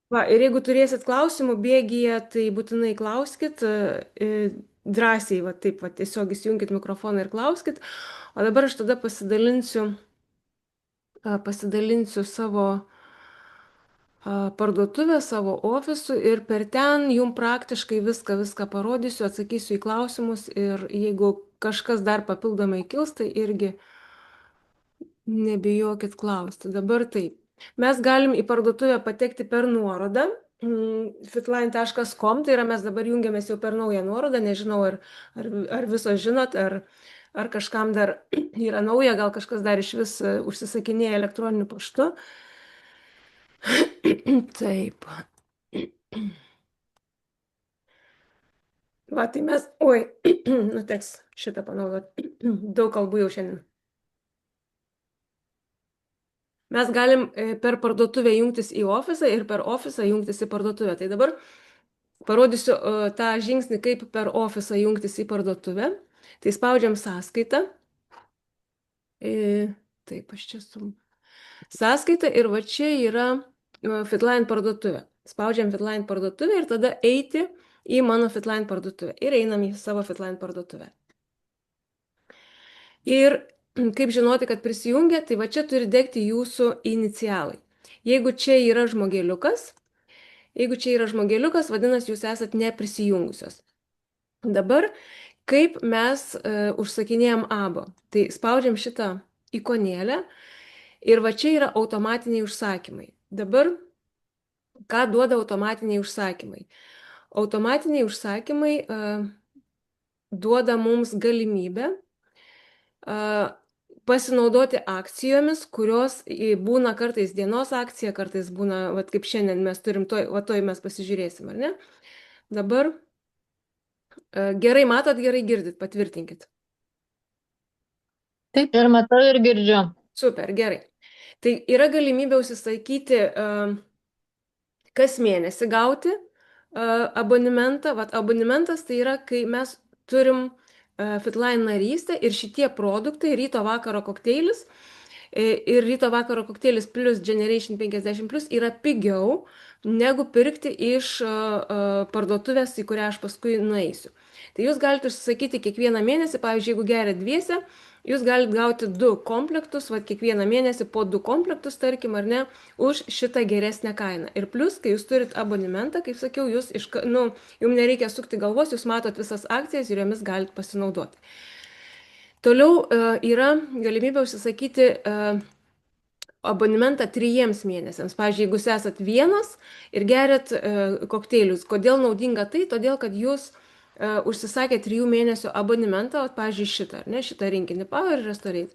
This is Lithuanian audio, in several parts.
Va, ir jeigu turėsit klausimų bėgyje, tai būtinai klauskit, drąsiai, va taip, va tiesiog įsijunkit mikrofoną ir klauskit. O dabar aš tada pasidalinsiu savo parduotuvę, savo ofisu ir per ten jum praktiškai viską parodysiu, atsakysiu į klausimus ir jeigu kažkas dar papildomai kils, tai irgi nebijokit klausti. Dabar taip. Mes galim į parduotuvę patekti per nuorodą fitline.com, tai yra mes dabar jungiamės jau per naują nuorodą, nežinau, ar visos žinot, ar kažkam dar yra nauja, gal kažkas dar iš vis užsisakinėja elektroniniu paštu. Taip. Va, tai mes, oi, nu teks šitą panaudoti. Daug kalbų jau šiandien. Mes galim per parduotuvę jungtis į ofisą ir per ofisą jungtis į parduotuvę. Tai dabar parodysiu tą žingsnį, kaip per ofisą jungtis į parduotuvę. Tai spaudžiam sąskaitą. Taip, aš čia su sąskaita ir va čia yra Fitline parduotuvė. Spaudžiam Fitline parduotuvę ir tada eiti į mano Fitline parduotuvę. Ir einam į savo Fitline parduotuvę. Ir kaip žinoti, kad prisijungia, tai va čia turi degti jūsų inicialai. Jeigu čia yra žmogeliukas, vadinasi, jūs esat neprisijungusios. Dabar, kaip mes užsakinėjom abo, tai spaudžiam šitą ikonėlę ir va čia yra automatiniai užsakymai. Dabar, ką duoda automatiniai užsakymai? Automatiniai užsakymai duoda mums galimybę pasinaudoti akcijomis, kurios būna kartais dienos akcija, kartais būna, vat, kaip šiandien mes turim, toj mes pasižiūrėsim, ar ne? Dabar gerai matot, gerai girdit, patvirtinkit. Taip, ir matau, ir girdžiu. Super, gerai. Tai yra galimybė užsisakyti kas mėnesį gauti abonementą. Vat abonnementas tai yra, kai mes turim Fitline narystę ir šitie produktai, ryto vakaro kokteilis ir ryto vakaro kokteilis plus Generation 50 plus yra pigiau negu pirkti iš parduotuvės, į kurią aš paskui nueisiu. Tai jūs galite užsisakyti kiekvieną mėnesį, pavyzdžiui, jeigu geria dviese, jūs galite gauti 2 komplektus, va kiekvieną mėnesį po 2 komplektus, tarkim, ar ne, už šitą geresnę kainą. Ir plus, kai jūs turit abonementą, kaip sakiau, jūs jums nereikia sukti galvos, jūs matot visas akcijas ir jomis galite pasinaudoti. Toliau yra galimybė užsisakyti abonementą 3 mėnesiams. Pavyzdžiui, jeigu jūs esat vienas ir geriat kokteilius, kodėl naudinga tai? Todėl, kad jūs užsisakė 3 mėnesių abonementą, pavyzdžiui, šitą rinkinį Power Restaurate.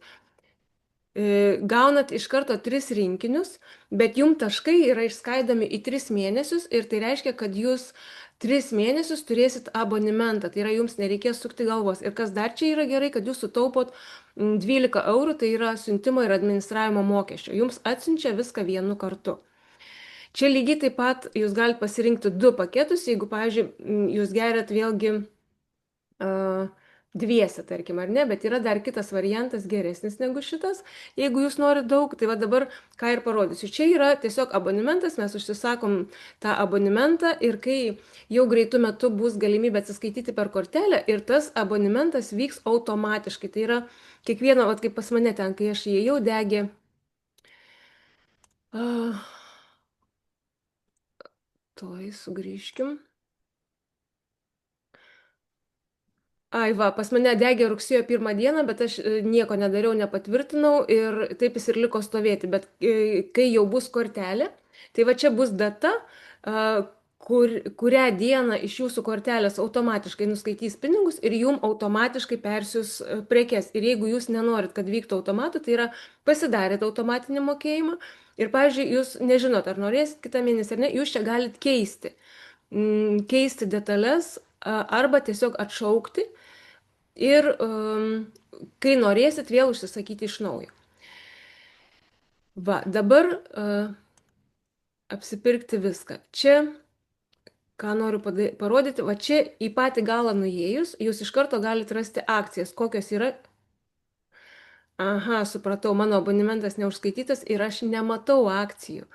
Gaunat iš karto 3 rinkinius, bet jum taškai yra išskaidomi į 3 mėnesius ir tai reiškia, kad jūs 3 mėnesius turėsit abonementą, tai yra jums nereikės sukti galvos. Ir kas dar čia yra gerai, kad jūs sutaupot 12 eurų, tai yra siuntimo ir administravimo mokesčio. Jums atsiunčia viską vienu kartu. Čia lygiai taip pat jūs galite pasirinkti 2 paketus, jeigu, pavyzdžiui, jūs geriat vėlgi dviese, tarkim, ar ne, bet yra dar kitas variantas geresnis negu šitas, jeigu jūs norite daug, tai va dabar ką ir parodysiu. Čia yra tiesiog abonementas, mes užsisakom tą abonementą ir kai jau greitų metų bus galimybė atsiskaityti per kortelę ir tas abonementas vyks automatiškai. Tai yra kiekvieno, vat kaip pas mane ten, kai aš įėjau, degė. Tuoj sugrįžkim. Ai, va, pas mane degė rugsėjo 1 dieną, bet aš nieko nedariau, nepatvirtinau ir taip jis ir liko stovėti. Bet kai jau bus kortelė, tai va čia bus data, kurią dieną iš jūsų kortelės automatiškai nuskaitys pinigus ir jum automatiškai persius prekes. Ir jeigu jūs nenorit, kad vyktų automatu, tai yra pasidarėt automatinį mokėjimą ir, pavyzdžiui, jūs nežinot, ar norėsit kitą mėnesį ar ne, jūs čia galit keisti. Keisti detalės arba tiesiog atšaukti ir kai norėsit vėl užsisakyti iš naujo. Va, dabar apsipirkti viską. Čia, ką noriu parodyti, va čia į patį galą nuėjus, jūs iš karto galite rasti akcijas, kokios yra. Aha, supratau, mano abonementas neužskaitytas ir aš nematau akcijų.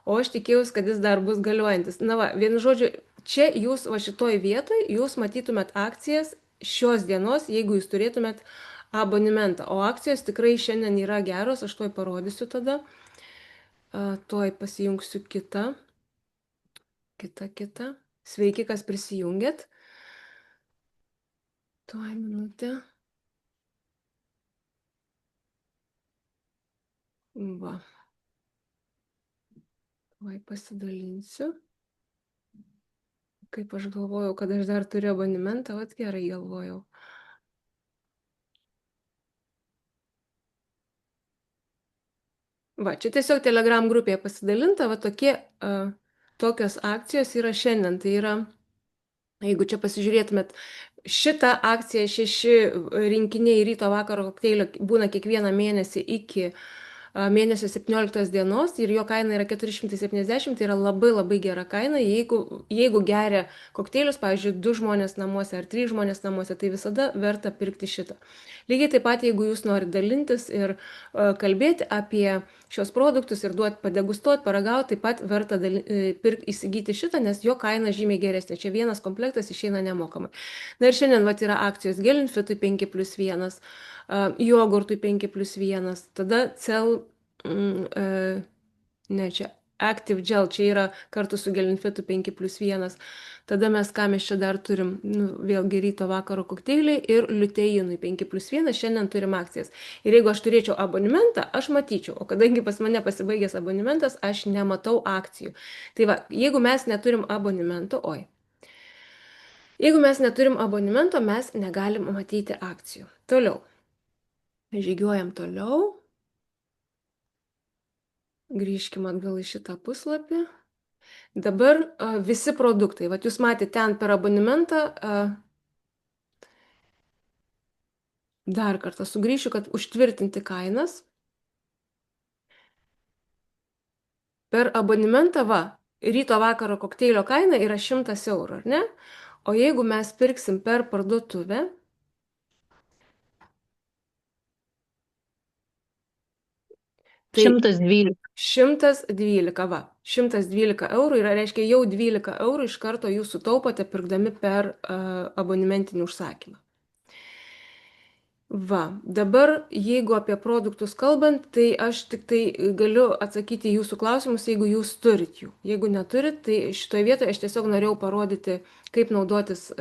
o aš tikėjausi, kad jis dar bus galiojantis. Na va, vienu žodžiu, čia jūs, va šitoj vietoj, jūs matytumėt akcijas šios dienos, jeigu jūs turėtumėt abonementą. O akcijos tikrai šiandien yra geros, aš tuoj parodysiu tada. Tuoj pasijungsiu kitą. Sveiki, kas prisijungėt. Tuoj minutę. Va, tuoj pasidalinsiu. Kaip aš galvojau, kad aš dar turiu abonementą, vat gerai galvojau. Va, čia tiesiog Telegram grupėje pasidalinta, va tokios akcijos yra šiandien. Tai yra, jeigu čia pasižiūrėtumėt, šitą akciją 6 rinkiniai ryto vakaro kokteilio būna kiekvieną mėnesį iki mėnesio 17 dienos ir jo kaina yra 470, tai yra labai labai gera kaina. Jeigu geria kokteilius, pavyzdžiui, 2 žmonės namuose ar 3 žmonės namuose, tai visada verta pirkti šitą. Lygiai taip pat, jeigu jūs norite dalintis ir kalbėti apie šios produktus ir duoti padegustuoti, paragauti, taip pat verta įsigyti šitą, nes jo kaina žymiai geresnė. Čia vienas komplektas išeina nemokamai. Na ir šiandien vat, yra akcijos Gelinfitui 5+1, jogurtui 5+1, tada ne čia, Active Gel, čia yra kartu su Gelinfitu 5+1. Tada ką mes čia dar turim, vėlgi ryto vakaro kokteiliai ir liuteinui 5+1, šiandien turim akcijas. Ir jeigu aš turėčiau abonementą, aš matyčiau, o kadangi pas mane pasibaigęs abonementas, aš nematau akcijų. Tai va, jeigu mes neturim abonemento, jeigu mes neturim abonemento, mes negalim matyti akcijų. Toliau. Žygiuojam toliau. Grįžkime atgal į šitą puslapį. Dabar visi produktai. Vat jūs matėte ten per abonementą. Dar kartą sugrįšiu, kad užtvirtinti kainas. Per abonementą, ryto vakaro kokteilio kaina yra 100 eurų, ar ne? O jeigu mes pirksim per parduotuvę, tai 112. 112 eurų yra, reiškia, jau 12 eurų iš karto jūs sutaupote pirkdami per abonementinį užsakymą. Va, dabar jeigu apie produktus kalbant, tai aš tik tai galiu atsakyti jūsų klausimus, jeigu jūs turit jų. Jeigu neturit, tai šitoje vietoje aš tiesiog norėjau parodyti, kaip naudotis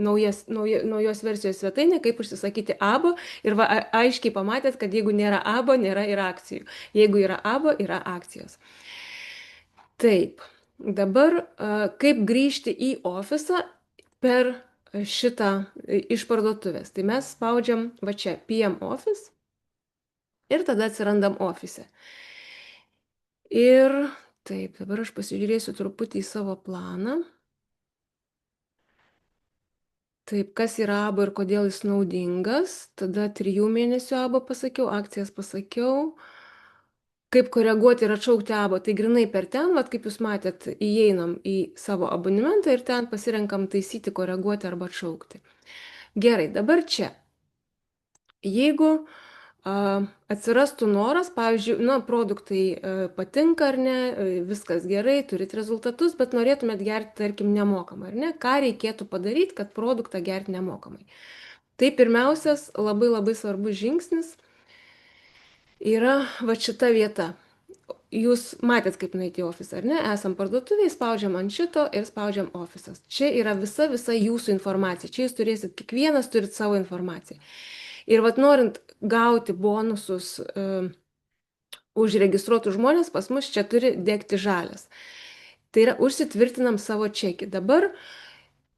naujos versijos svetainė, kaip užsisakyti abo. Ir va, aiškiai pamatėt, kad jeigu nėra abo, nėra ir akcijų. Jeigu yra abo, yra akcijos. Taip, dabar kaip grįžti į ofisą per šitą iš parduotuvės. Tai mes spaudžiam va čia PM Office ir tada atsirandam ofise. Ir taip, dabar aš pasižiūrėsiu truputį į savo planą. Taip, kas yra abo ir kodėl jis naudingas. Tada 3 mėnesių abo pasakiau, akcijas pasakiau. Kaip koreguoti ir atšaukti abo, tai grinai per ten, vat, kaip jūs matėt, įeinam į savo abonementą ir ten pasirenkam taisyti, koreguoti arba atšaukti. Gerai, dabar čia. Jeigu atsirastų noras, pavyzdžiui, produktai patinka ar ne, viskas gerai, turit rezultatus, bet norėtumėt gerti, tarkim, nemokamai, ar ne? Ką reikėtų padaryti, kad produktą gerti nemokamai? Tai pirmiausias, labai labai svarbus žingsnis yra va šita vieta. Jūs matėt, kaip nueiti į ofisą, ar ne? Esam parduotuviai, spaudžiam ant šito ir spaudžiam ofisas. Čia yra visa jūsų informacija. Čia jūs turėsit, kiekvienas turit savo informaciją. Ir vat norint gauti bonusus už registruotus žmonės, pas mus čia turi degti žalias. Tai yra užsitvirtinam savo čekį. Dabar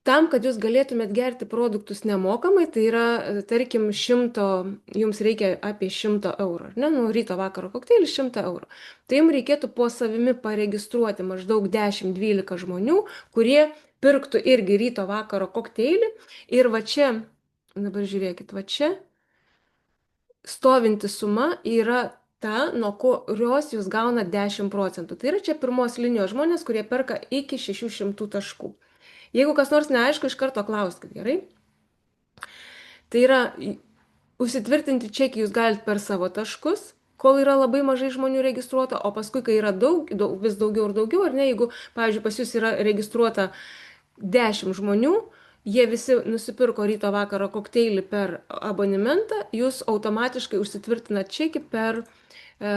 tam, kad jūs galėtumėt gerti produktus nemokamai, tai yra, tarkim, jums reikia apie 100 eurų, ne? Ryto vakaro kokteilis 100 eurų. Tai jums reikėtų po savimi paregistruoti maždaug 10-12 žmonių, kurie pirktų irgi ryto vakaro kokteilį. Ir va čia, dabar žiūrėkit, va čia stovinti suma yra ta, nuo kurios jūs gaunat 10%. Tai yra čia pirmos linijos žmonės, kurie perka iki 600 taškų. Jeigu kas nors neaišku, iš karto klauskit, gerai? Tai yra, užsitvirtinti čekį jūs galite per savo taškus, kol yra labai mažai žmonių registruota, o paskui, kai yra vis daugiau ir daugiau, ar ne, jeigu, pavyzdžiui, pas jūs yra registruota 10 žmonių, jie visi nusipirko ryto vakaro kokteilį per abonementą, jūs automatiškai užsitvirtinat čekį e,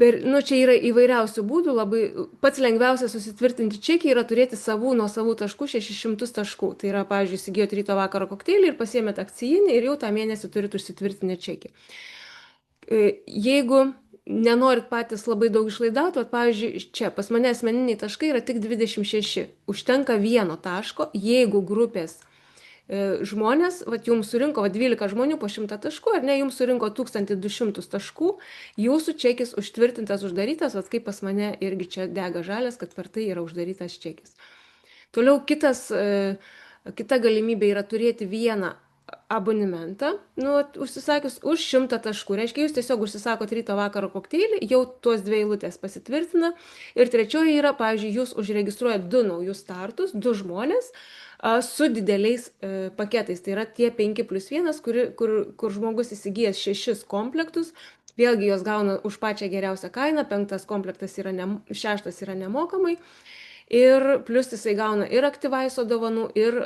nu, čia yra įvairiausių būdų, labai pats lengviausias susitvirtinti čekį yra turėti savų nuo savų taškų 600 taškų. Tai yra, pavyzdžiui, įsigijot ryto vakaro kokteilį ir pasiėmėt akcijinį ir jau tą mėnesį turit užsitvirtinę čekį. Jeigu nenorit patys labai daug išlaidauti, o pavyzdžiui, čia pas mane asmeniniai taškai yra tik 26. Užtenka vieno taško, jeigu grupės žmonės, vat jums surinko 12 žmonių po 100 taškų, ar ne, jums surinko 1200 taškų, jūsų čekis užtvirtintas, uždarytas, vat kaip pas mane irgi čia dega žalias, kad per tai yra uždarytas čekis. Toliau kita galimybė yra turėti vieną abonementą, nu, užsisakius už 100 taškų. Reiškia, jūs tiesiog užsisakot ryto vakaro kokteilį, jau tuos 2 eilutės pasitvirtina. Ir trečioji yra, pavyzdžiui, jūs užregistruojat 2 naujus startus, 2 žmonės su dideliais paketais. Tai yra tie 5+1, kur žmogus įsigijęs 6 komplektus. Vėlgi jos gauna už pačią geriausią kainą, 5 komplektas yra 6 yra nemokamai. Ir plus jisai gauna ir aktyvaiso dovanų, ir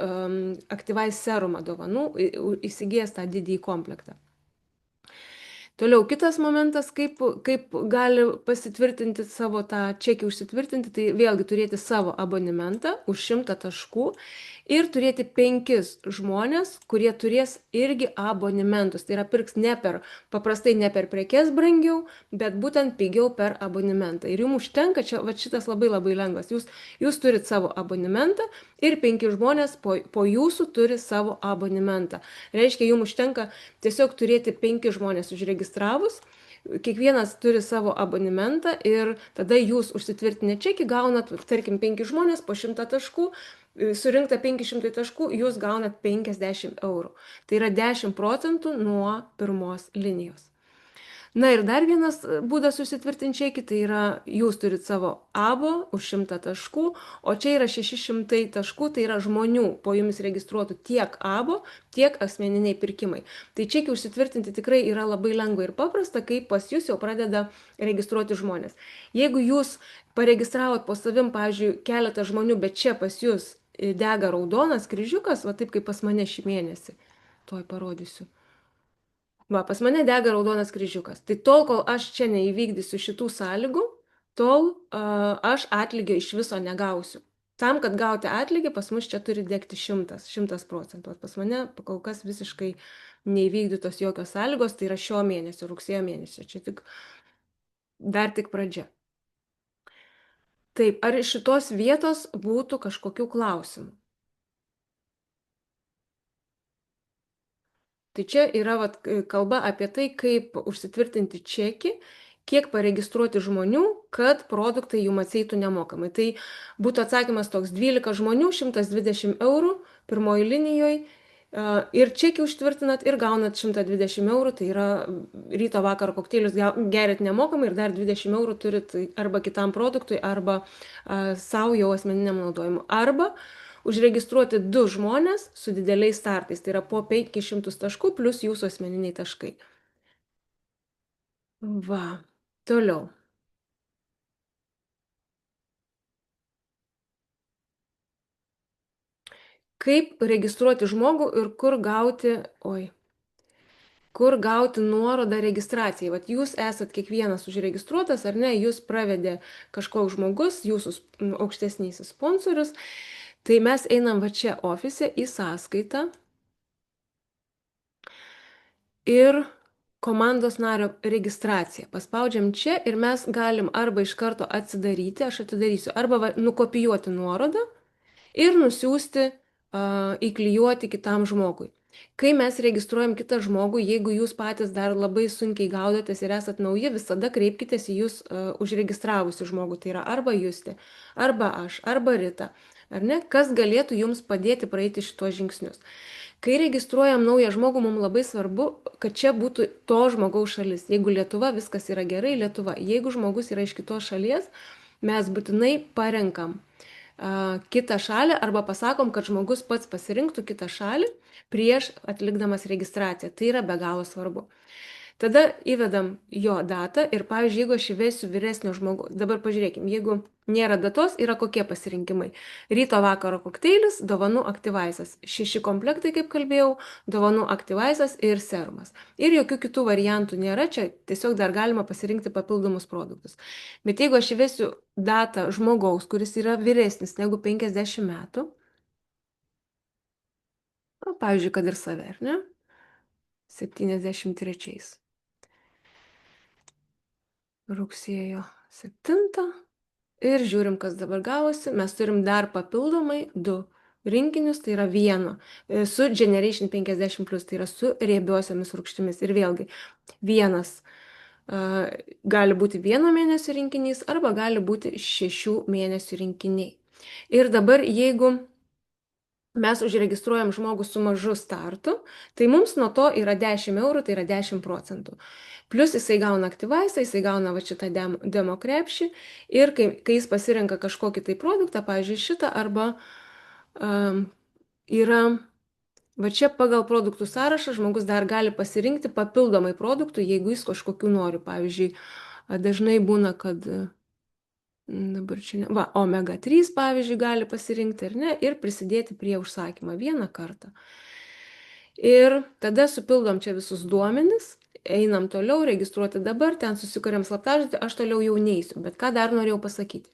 aktyvais serumą dovanų, įsigijęs tą didįjį komplektą. Toliau kitas momentas, kaip gali pasitvirtinti savo tą čekį užsitvirtinti, tai vėlgi turėti savo abonementą už 100 taškų ir turėti 5 žmonės, kurie turės irgi abonementus. Tai yra pirks paprastai ne per prekes brangiau, bet būtent pigiau per abonementą. Ir jums užtenka, čia va, šitas labai labai lengvas. Jūs turit savo abonementą ir 5 žmonės po jūsų turi savo abonementą. Reiškia, jums užtenka tiesiog turėti 5 žmonės užregistravus, kiekvienas turi savo abonementą ir tada jūs užsitvirtinę čekį gaunat, tarkim, 5 žmonės po 100 taškų, surinkta 500 taškų, jūs gaunat 50 eurų. Tai yra 10% nuo pirmos linijos. Na ir dar vienas būdas susitvirtinti čekį, tai yra jūs turit savo abo už 100 taškų, o čia yra 600 taškų, tai yra žmonių po jumis registruotų tiek abo, tiek asmeniniai pirkimai. Tai čekį užsitvirtinti tikrai yra labai lengva ir paprasta, kai pas jūs jau pradeda registruoti žmonės. Jeigu jūs paregistravot po savim, pavyzdžiui, keletą žmonių, bet čia pas jūs dega raudonas kryžiukas, va taip kaip pas mane šį mėnesį, tuoj parodysiu. Va, pas mane dega raudonas kryžiukas. Tai tol, kol aš čia neįvykdysiu šitų sąlygų, tol aš atlygio iš viso negausiu. Tam, kad gauti atlygį, pas mus čia turi degti 100%. Pas mane kol kas visiškai neįvykdytos jokios sąlygos, tai yra šio mėnesio, rugsėjo mėnesio. Čia dar tik pradžia. Taip, ar iš šitos vietos būtų kažkokių klausimų? Tai čia yra kalba apie tai, kaip užsitvirtinti čekį, kiek paregistruoti žmonių, kad produktai jums atseitų nemokamai. Tai būtų atsakymas toks: 12 žmonių, 120 eurų pirmoji linijoje ir čekį užtvirtinat ir gaunat 120 eurų, tai yra ryto vakaro kokteilius gerit nemokamai ir dar 20 eurų turit arba kitam produktui, arba savo jau asmeniniam naudojimui. Arba užregistruoti 2 žmonės su dideliais startais, tai yra po 500 taškų plus jūsų asmeniniai taškai. Va, toliau. Kaip registruoti žmogų ir kur gauti nuorodą registracijai. Vat jūs esat kiekvienas užregistruotas, ar ne, jūs pravedė kažkoks žmogus, jūsų aukštesnysis sponsorius. Tai mes einam va čia ofise į sąskaitą ir komandos nario registraciją. Paspaudžiam čia ir mes galim arba iš karto atsidaryti, aš atidarysiu, arba nukopijuoti nuorodą ir nusiųsti, įklijuoti kitam žmogui. Kai mes registruojam kitą žmogų, jeigu jūs patys dar labai sunkiai gaudotės ir esat nauji, visada kreipkitės į jūs užregistravusi žmogų. Tai yra arba Justė, arba aš, arba Rita. Ar ne? Kas galėtų jums padėti praeiti šitos žingsnius. Kai registruojam naują žmogų, mums labai svarbu, kad čia būtų to žmogaus šalis. Jeigu Lietuva, viskas yra gerai, Lietuva. Jeigu žmogus yra iš kitos šalies, mes būtinai parenkam kitą šalį arba pasakom, kad žmogus pats pasirinktų kitą šalį prieš atlikdamas registraciją. Tai yra be galo svarbu. Tada įvedam jo datą ir, pavyzdžiui, jeigu aš įvesiu vyresnio žmogaus, dabar pažiūrėkime, jeigu nėra datos, yra kokie pasirinkimai. Ryto vakaro kokteilis, dovanų aktyvaisas. 6 komplektai, kaip kalbėjau, dovanų aktyvaisas ir serumas. Ir jokių kitų variantų nėra, čia tiesiog dar galima pasirinkti papildomus produktus. Bet jeigu aš įvesiu datą žmogaus, kuris yra vyresnis negu 50 metų, nu, pavyzdžiui, kad ir save, ar ne? 73. Rugsėjo 7. Ir žiūrim, kas dabar gavosi. Mes turim dar papildomai du rinkinius, tai yra vieno su Generation 50+, tai yra su riebiosiomis rūgštimis. Ir vėlgi, vienas gali būti 1 mėnesio rinkinys arba gali būti 6 mėnesių rinkiniai. Ir dabar, jeigu mes užregistruojam žmogų su mažu startu, tai mums nuo to yra 10 eurų, tai yra 10%. Plius jisai gauna aktyvaisą, jisai gauna va šitą demo krepšį ir kai jis pasirenka kažkokį tai produktą, pavyzdžiui, šitą arba yra, va čia pagal produktų sąrašą žmogus dar gali pasirinkti papildomai produktų, jeigu jis kažkokių nori. Pavyzdžiui, dažnai būna, kad dabar čia ne, va, omega 3, pavyzdžiui, gali pasirinkti ar ne ir prisidėti prie užsakymą vieną kartą. Ir tada supildom čia visus duomenis, einam toliau, registruoti dabar, ten susikuriam slaptažodį, aš toliau jau neisiu. Bet ką dar norėjau pasakyti?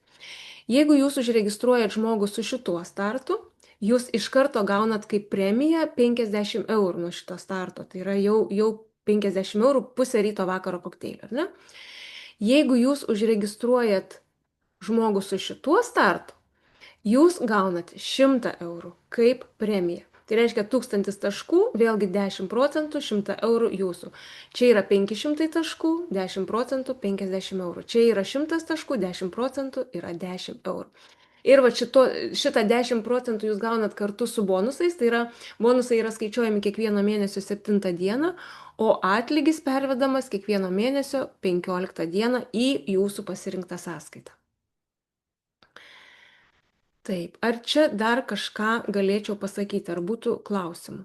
Jeigu jūs užregistruojat žmogų su šituo startu, jūs iš karto gaunat kaip premiją 50 eurų nuo šito starto. Tai yra jau 50 eurų pusę ryto vakaro kokteilio, ar ne? Jeigu jūs užregistruojat žmogų su šituo startu, jūs gaunat 100 eurų kaip premiją. Tai reiškia 1000 taškų, vėlgi 10%, 100 eurų jūsų. Čia yra 500 taškų, 10%, 50 eurų. Čia yra 100 taškų, 10% yra 10 eurų. Ir va šitą 10% jūs gaunat kartu su bonusais, tai yra bonusai yra skaičiuojami kiekvieno mėnesio 7 dieną, o atlygis pervedamas kiekvieno mėnesio 15 dieną į jūsų pasirinktą sąskaitą. Taip, ar čia dar kažką galėčiau pasakyti, ar būtų klausimų?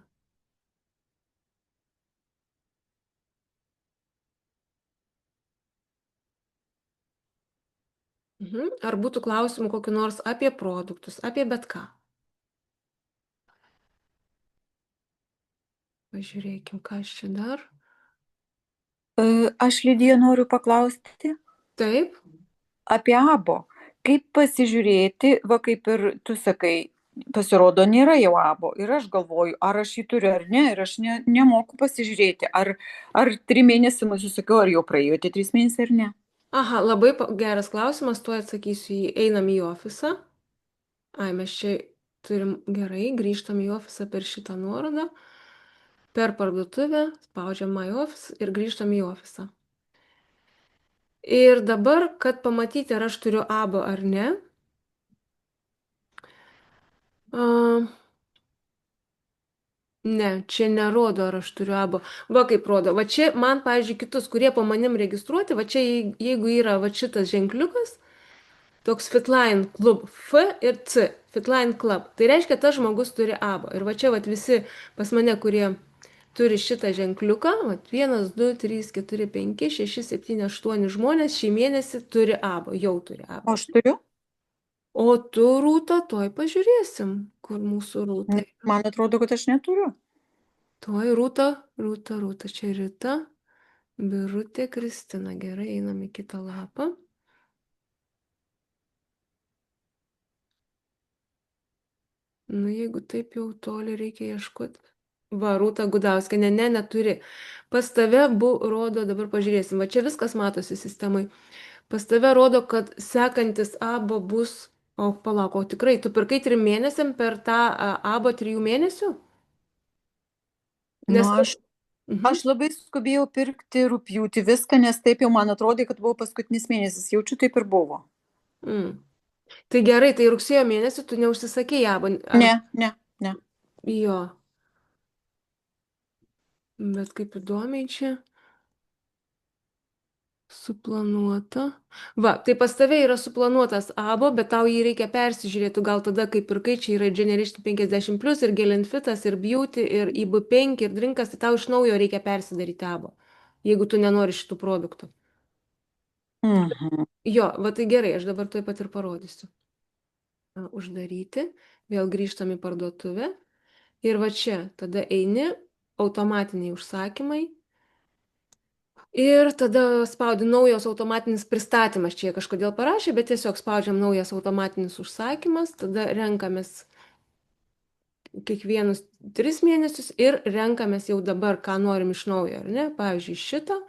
Ar būtų klausimų kokiu nors apie produktus, apie bet ką? Pažiūrėkim, ką aš čia dar. Aš, Lidija, noriu paklausti Taip. apie abo. Kaip pasižiūrėti, va kaip ir tu sakai, pasirodo, nėra jau abo. Ir aš galvoju, ar aš jį turiu ar ne, ir aš nemoku pasižiūrėti. Ar 3 mėnesiai, man susakiau, ar jau praėjo tie 3 mėnesiai ar ne. Aha, labai geras klausimas, tuo atsakysiu jį. Einam į ofisą. Ai, mes čia turim gerai, grįžtam į ofisą per šitą nuorodą. Per parduotuvę, spaudžiam My Office ir grįžtam į ofisą. Ir dabar, kad pamatyti, ar aš turiu abo ar ne, ne, čia nerodo, ar aš turiu abo. Va kaip rodo. Va čia man, pavyzdžiui, kitus, kurie po manim registruoti, va čia jeigu yra va šitas ženkliukas, toks Fitline Club, F ir C, Fitline Club, tai reiškia, tas žmogus turi abo. Ir va čia va visi pas mane, kurie turi šitą ženkliuką, va 1, 2, 3, 4, 5, 6, 7, 8 žmonės šį mėnesį turi abo, jau turi O abo. aš turiu? O tu, Rūta, tuoj pažiūrėsim, kur mūsų Rūta. Man atrodo, kad aš neturiu. Tuoj Rūta, čia Rita, Birutė, Kristina. Gerai, einam į kitą lapą. Nu, jeigu taip jau toli reikia ieškoti. Va, Rūta Gudauskenė, neturi. Pas tave rodo, dabar pažiūrėsim, va čia viskas matosi sistemai. Pas tave rodo, kad sekantis abo bus, o palauk, o tikrai, tu pirkai 3 mėnesiam per tą abo 3 mėnesių? Nu, Nes... aš labai skubėjau pirkti rugpjūtį viską, nes taip jau man atrodė, kad buvo paskutinis mėnesis. Jaučiu, taip ir buvo. Tai gerai, tai rugsėjo mėnesį tu neužsisakei abo. Ne. Jo. Bet kaip įdomiai čia suplanuota. Va, tai pas tave yra suplanuotas abo, bet tau jį reikia persižiūrėti, gal tada kaip ir kai čia yra Generation 50+, ir Gelenfitas, ir Beauty, ir IB5, ir Drinkas, tai tau iš naujo reikia persidaryti abo. jeigu tu nenori šitų produktų. Mhm. Jo, va tai gerai, aš dabar tuoj pat ir parodysiu. Uždaryti, vėl grįžtam į parduotuvę ir va čia tada eini, automatiniai užsakymai ir tada spaudi naujas automatinis pristatymas. Čia jie kažkodėl parašė, bet tiesiog spaudžiam naujas automatinis užsakymas, tada renkamės kiekvienus 3 mėnesius ir renkamės jau dabar, ką norim iš naujo, ar ne? Pavyzdžiui,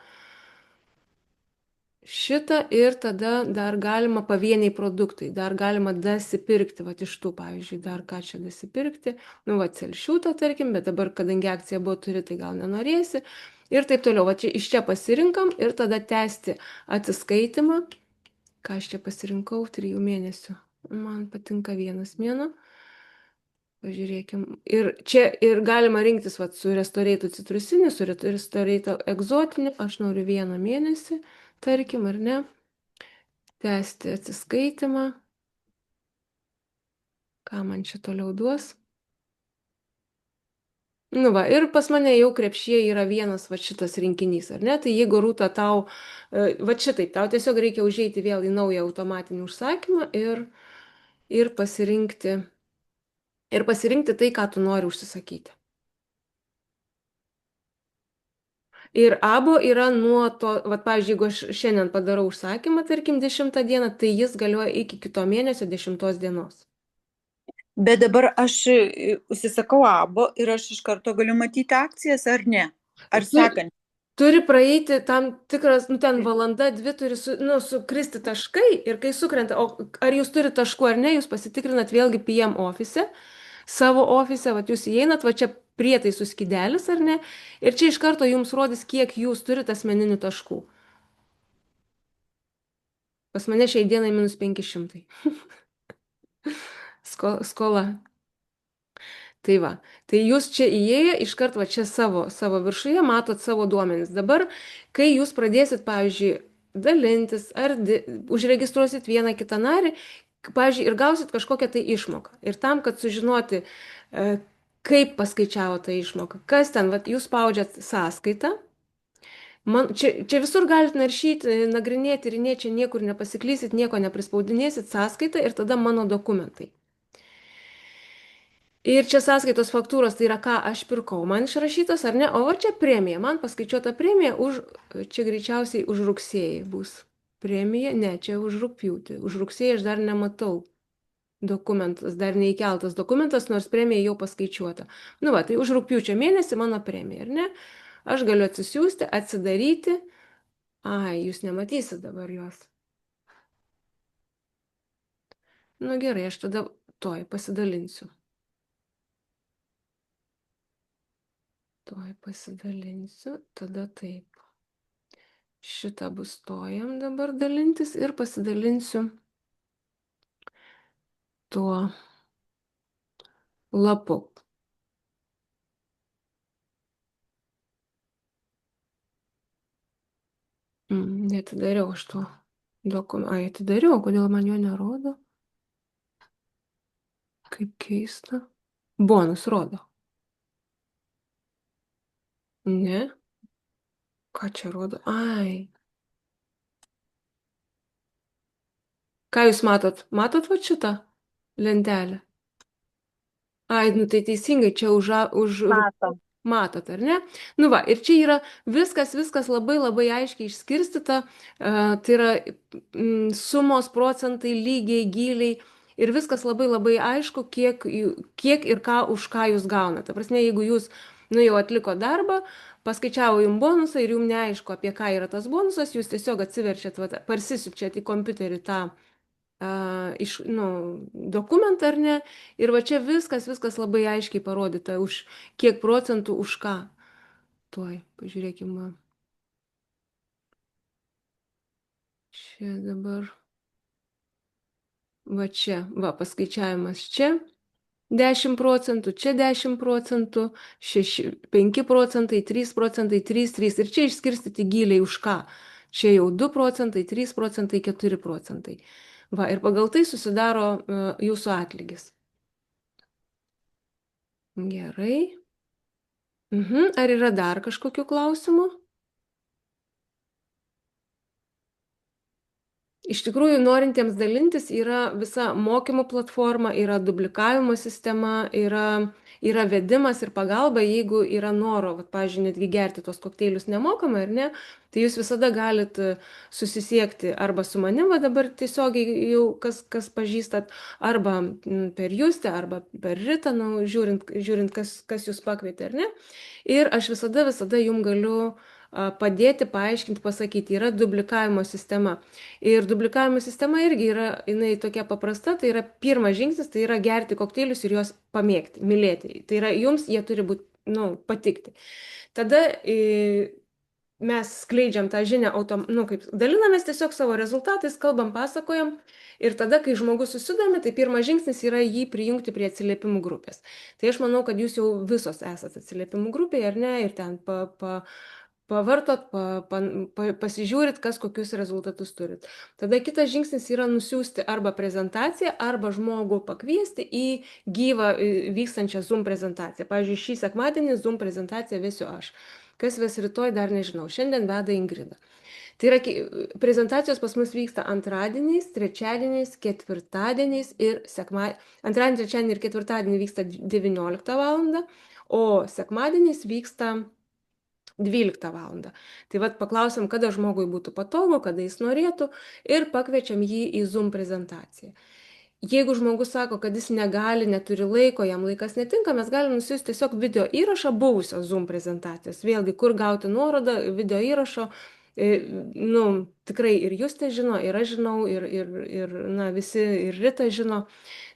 šitą ir tada dar galima pavieniai produktai, dar galima dasipirkti, va iš tų, pavyzdžiui, dar ką čia dasipirkti, nu va, celšiūtą, tarkim, bet dabar, kadangi akcija buvo turi, tai gal nenorėsi. Ir taip toliau, va čia iš čia pasirinkam ir tada tęsti atsiskaitimą. Ką aš čia pasirinkau, 3 mėnesių. Man patinka 1 mėnuo. Pažiūrėkim. Ir čia ir galima rinktis vat, su restoreitu citrusiniu, su restoreitu egzotiniu. Aš noriu 1 mėnesį, tarkim, ar ne. Tęsti atsiskaitimą. Ką man čia toliau duos? Nu va, ir pas mane jau krepšyje yra vienas va šitas rinkinys, ar ne? Tai jeigu rūta tau, va šitaip, tau tiesiog reikia užeiti vėl į naują automatinį užsakymą ir pasirinkti, ir pasirinkti tai, ką tu nori užsisakyti. Ir abo yra nuo to, va, pavyzdžiui, jeigu aš šiandien padarau užsakymą, tarkim, 10 dieną, tai jis galioja iki kito mėnesio 10 dienos. Bet dabar aš užsisakau abo ir aš iš karto galiu matyti akcijas ar ne? Ar Tu, sekant? turi praeiti tam tikras, nu, ten valanda, dvi turi sukristi taškai ir kai sukrenta, o ar jūs turite taškų ar ne, jūs pasitikrinat vėlgi PM ofise, savo ofise, va, jūs įeinat, va čia prietaisų skydelis ar ne, ir čia iš karto jums rodys, kiek jūs turite asmeninių taškų. Pas mane šiai dienai -500. Skola. Tai va, tai jūs čia įėję, iškart va čia savo viršuje matot savo duomenis. Dabar, kai jūs pradėsit, pavyzdžiui, dalintis ar užregistruosit vieną kitą narį, pavyzdžiui, ir gausit kažkokią tai išmoką. Ir tam, kad sužinoti, kaip paskaičiavo tą išmoką, kas ten, va, jūs spaudžiat sąskaitą. Čia visur galite naršyti, nagrinėti, tyrinėti, čia niekur nepasiklysit, nieko neprispaudinėsit, sąskaitą ir tada mano dokumentai. Ir čia sąskaitos faktūros, tai yra ką aš pirkau, man išrašytas ar ne, o va čia premija, man paskaičiuota premija už, čia greičiausiai už rugsėjį bus premija, ne, čia už rugpjūtį, už rugsėjį aš dar nematau dokumentas, dar neįkeltas dokumentas, nors premija jau paskaičiuota. Nu va, tai už rugpjūčio mėnesį mano premija, ar ne? Aš galiu atsisiųsti, atsidaryti, jūs nematysit dabar jos. Nu gerai, aš tada pasidalinsiu. Pasidalinsiu, tada taip. Šitą bus stojam dabar dalintis ir pasidalinsiu tuo lapu. Neatidariau aš to dokumentą. Atidariau, kodėl man jo nerodo? Kaip keista. Bonus rodo. Ne? Ką čia rodo? Ką jūs matot? Matot va šitą lentelę? Nu tai teisingai, čia Matom. matot, ar ne? Nu va, ir čia yra viskas labai labai aiškiai išskirstyta, tai yra sumos, procentai, lygiai, gyliai ir viskas labai labai aišku, kiek ir ką už ką jūs gaunate. Ta prasme, jeigu jūs, nu jau atliko darbą, paskaičiavo jums bonusą ir jums neaišku, apie ką yra tas bonusas, jūs tiesiog atsiverčiat, parsisiunčiat į kompiuterį tą dokumentą ar ne. Ir va čia viskas labai aiškiai parodyta, už kiek procentų, už ką. Tuoj, pažiūrėkime. Čia dabar. Va čia, va, paskaičiavimas čia 10 procentų, čia 10 procentų, 5 procentai, 3 procentai, 3. Ir čia išskirstyti gyliai už ką. Čia jau 2 procentai, 3 procentai, 4 procentai. Va, ir pagal tai susidaro jūsų atlygis. Gerai. Ar yra dar kažkokių klausimų? Iš tikrųjų, norintiems dalintis yra visa mokymų platforma, yra duplikavimo sistema, yra vedimas ir pagalba, jeigu yra noro, vat, pavyzdžiui, netgi gerti tos kokteilius nemokamai ar ne, tai jūs visada galit susisiekti arba su manim, va dabar tiesiogiai jau kas pažįstat, arba per Justę, arba per Ritą, nu, žiūrint kas jūs pakvietė ar ne. Ir aš visada jums galiu padėti, paaiškinti, pasakyti, yra duplikavimo sistema. Ir duplikavimo sistema irgi yra, jinai tokia paprasta, tai yra pirmas žingsnis, tai yra gerti kokteilius ir juos pamėgti, mylėti. Tai yra jums jie turi būti, nu, patikti. Tada mes skleidžiam tą žinią, nu, kaip dalinamės tiesiog savo rezultatais, kalbam, pasakojam. Ir tada, kai žmogus susidomi, tai pirmas žingsnis yra jį prijungti prie atsiliepimų grupės. Tai aš manau, kad jūs jau visos esate atsiliepimų grupėje, ar ne, ir ten pavartot, pasižiūrit, kas kokius rezultatus turit. Tada kitas žingsnis yra nusiųsti arba prezentaciją, arba žmogų pakviesti į gyvą vykstančią Zoom prezentaciją. Pavyzdžiui, šį sekmadienį Zoom prezentaciją vesiu aš. Kas ves rytoj, dar nežinau. Šiandien veda Ingrida. Tai yra, prezentacijos pas mus vyksta antradieniais, trečiadieniais, ketvirtadieniais ir sekmadieniais. Antradienį, trečiadienį ir ketvirtadienį vyksta 19 val. O sekmadieniais vyksta 12 val. Tai vad paklausiam, kada žmogui būtų patogu, kada jis norėtų ir pakviečiam jį į Zoom prezentaciją. Jeigu žmogus sako, kad jis negali, neturi laiko, jam laikas netinka, mes galim nusiųsti tiesiog video įrašą buvusios Zoom prezentacijos. Vėlgi, kur gauti nuorodą video įrašo, nu, tikrai ir jūs tai žino, ir aš žinau, ir na, visi, ir Rita žino.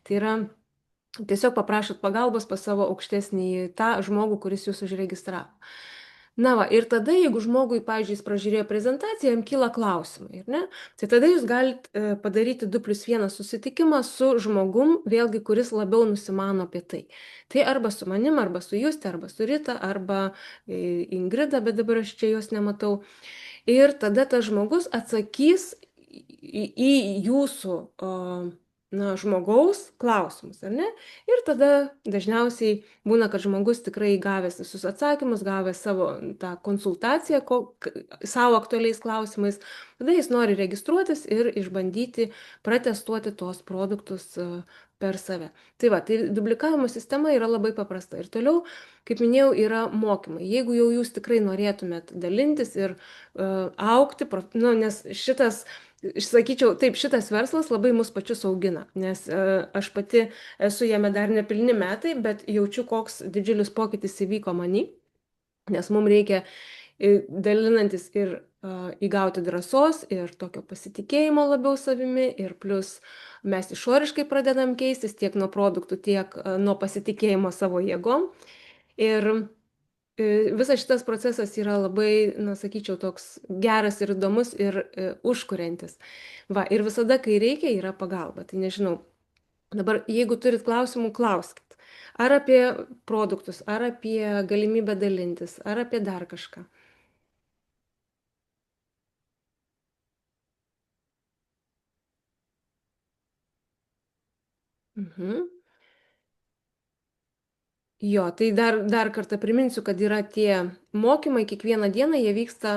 Tai yra, tiesiog paprašot pagalbos pas savo aukštesnį tą žmogų, kuris jūs užregistravo. Na va, ir tada, jeigu žmogui, pavyzdžiui, jis pražiūrėjo prezentaciją, jam kyla klausimai, ar ne? Tai tada jūs galite padaryti 2+1 susitikimą su žmogum, vėlgi, kuris labiau nusimano apie tai. Tai arba su manim, arba su Juste, arba su Rita, arba Ingrida, bet dabar aš čia jos nematau. Ir tada tas žmogus atsakys į jūsų na, žmogaus klausimus, ar ne? Ir tada dažniausiai būna, kad žmogus tikrai gavęs visus atsakymus, gavęs savo tą konsultaciją savo aktualiais klausimais, tada jis nori registruotis ir išbandyti, pratestuoti tuos produktus per save. Tai va, tai duplikavimo sistema yra labai paprasta. Ir toliau, kaip minėjau, yra mokymai. Jeigu jau jūs tikrai norėtumėt dalintis ir augti, nu, nes šitas, sakyčiau, taip, šitas verslas labai mus pačius augina, nes aš pati esu jame dar nepilni metai, bet jaučiu, koks didžiulis pokytis įvyko manį, nes mums reikia dalinantis ir įgauti drąsos ir tokio pasitikėjimo labiau savimi, ir plus mes išoriškai pradedam keistis tiek nuo produktų, tiek nuo pasitikėjimo savo jėgom. Ir visas šitas procesas yra labai, na, sakyčiau, toks geras ir įdomus ir užkuriantis. Va, ir visada, kai reikia, yra pagalba. Tai nežinau, dabar jeigu turit klausimų, klauskit. Ar apie produktus, ar apie galimybę dalintis, ar apie dar kažką. Mhm. Jo, tai dar kartą priminsiu, kad yra tie mokymai, kiekvieną dieną jie vyksta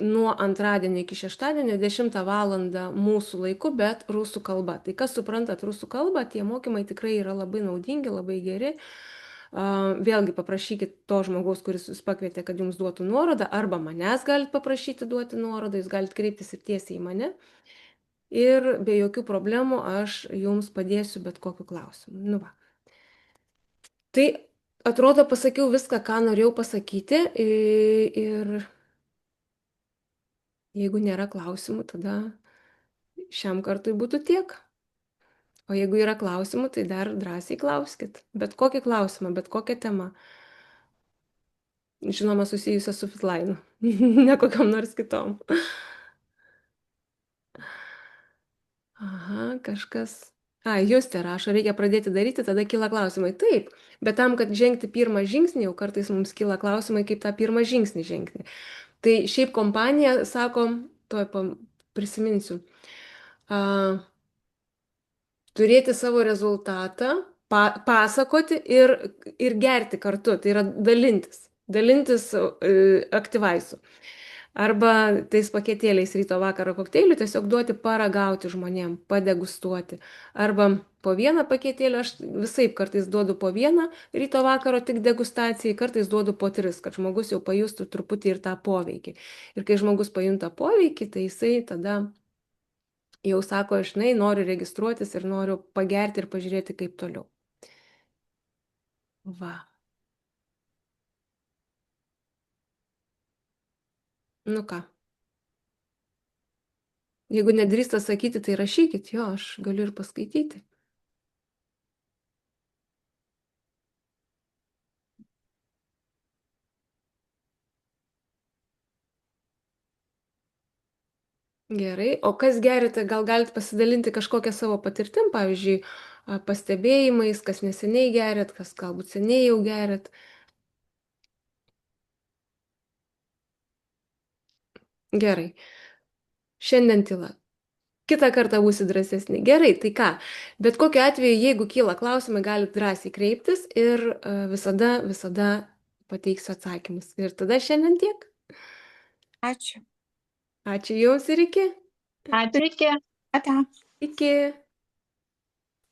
nuo antradienio iki šeštadienio 10 val. Mūsų laiku, bet rusų kalba. Tai kas suprantat rusų kalbą, tie mokymai tikrai yra labai naudingi, labai geri. Vėlgi paprašykit to žmogaus, kuris jūs pakvietė, kad jums duotų nuorodą, arba manęs galite paprašyti duoti nuorodą, jūs galite kreiptis ir tiesiai į mane. Ir be jokių problemų aš jums padėsiu bet kokiu klausimu. Nu va. Tai atrodo, pasakiau viską, ką norėjau pasakyti, ir jeigu nėra klausimų, tada šiam kartui būtų tiek. O jeigu yra klausimų, tai dar drąsiai klauskit. Bet kokį klausimą, bet kokią temą. Žinoma, susijusią su Fitline, ne kokiam nors kitom. Aha, kažkas. Justė rašo, reikia pradėti daryti, tada kyla klausimai. Taip, bet tam, kad žengti pirmą žingsnį, jau kartais mums kyla klausimai, kaip tą pirmą žingsnį žengti. Tai šiaip kompanija sako, prisiminsiu, turėti savo rezultatą, pasakoti ir gerti kartu, tai yra dalintis aktyvaisu. Arba tais paketėliais ryto vakaro kokteilių tiesiog duoti paragauti žmonėm, padegustuoti. Arba po vieną paketėlį, aš visaip kartais duodu po vieną ryto vakaro tik degustacijai, kartais duodu po tris, kad žmogus jau pajustų truputį ir tą poveikį. Ir kai žmogus pajunta poveikį, tai jisai tada jau sako, žinai, noriu registruotis ir noriu pagerti ir pažiūrėti, kaip toliau. Va. Nu ką. Jeigu nedrįsta sakyti, tai rašykit, jo, aš galiu ir paskaityti. Gerai, o kas gerite, gal galite pasidalinti kažkokią savo patirtim, pavyzdžiui, pastebėjimais, kas neseniai gerit, kas galbūt seniai jau gerit. Gerai, šiandien tyla. Kitą kartą būsi drąsesnė. Gerai, tai ką? Bet kokiu atveju, jeigu kyla klausimai, galite drąsiai kreiptis ir visada pateiksiu atsakymus. Ir tada šiandien tiek. Ačiū. Ačiū Jums ir iki. Ačiū, iki. Ate. Iki.